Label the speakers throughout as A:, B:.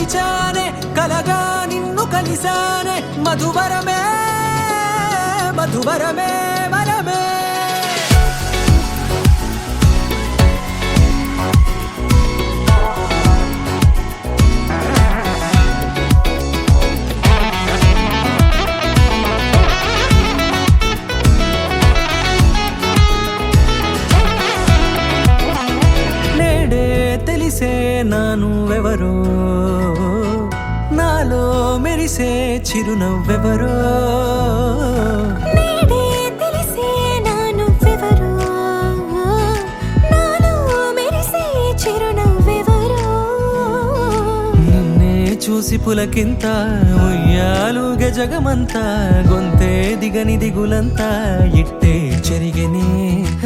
A: తెరిచానే కలగా నిన్ను కలిసానే మధువరమే మధువరమే వరమే తెలిసే నానువెవరో నాలో మెరిసే చిరునవ్వెవరో
B: నేడే తెలిసే నానువెవరో నాలో మెరిసే చిరునవ్వెవరో
A: నిన్నే చూసి పులకింత ఉయ్యాలుగ జగమంతా గొంతే దిగని దిగులంతా ఇట్టే చెరిగెనే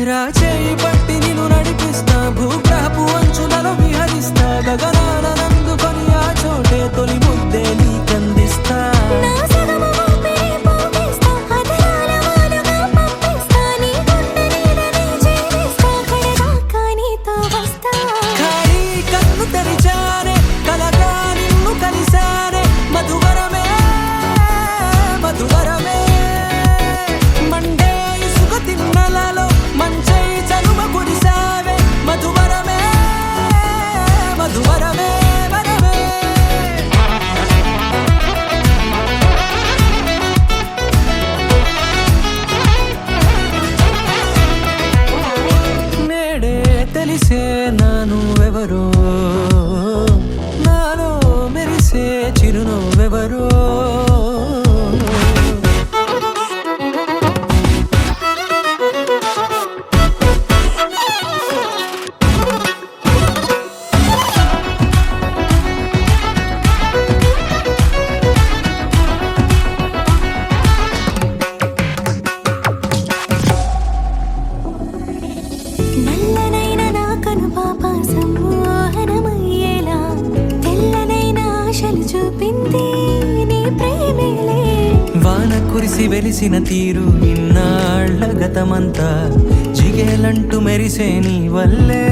A: రాచేయి పట్టి నిన్ను నడిపిస్తా భూగ్రహపు అంచులలో విహరిస్తా గగనాన నందుకొని ఆ చోటే తొలి ముద్దే నీకందిస్తా
B: నా సగము ఊపిరి పోగిస్తా అదరాల వాలుగా పంపిస్తా నీ గుండె నీడనే చేరిస్తా కడదాకా నీతో వస్తా
A: ఖాళీ కన్ను తెరిచానే కలగా నిన్ను కలిసానే మధువరమే మధువరమే మండే ఇసుక తిన్నలలో మంచై చలుమ కురిసావే మధువరమే మధువరమే వరమే నేడే తెలిసే నానువెవరో నాలో మెరిసే చిరునవ్వెవరో
B: నల్లనైన నా కనుపాప సమ్మోహనమయ్యేలా తెల్లనైన ఆశలు చూపింది నీ ప్రేమేలే
A: వాన కురిసి వెలిసిన తీరు ఇన్నాళ్ల గతమంతా జిగేలంటూ మెరిసే నీ వల్లే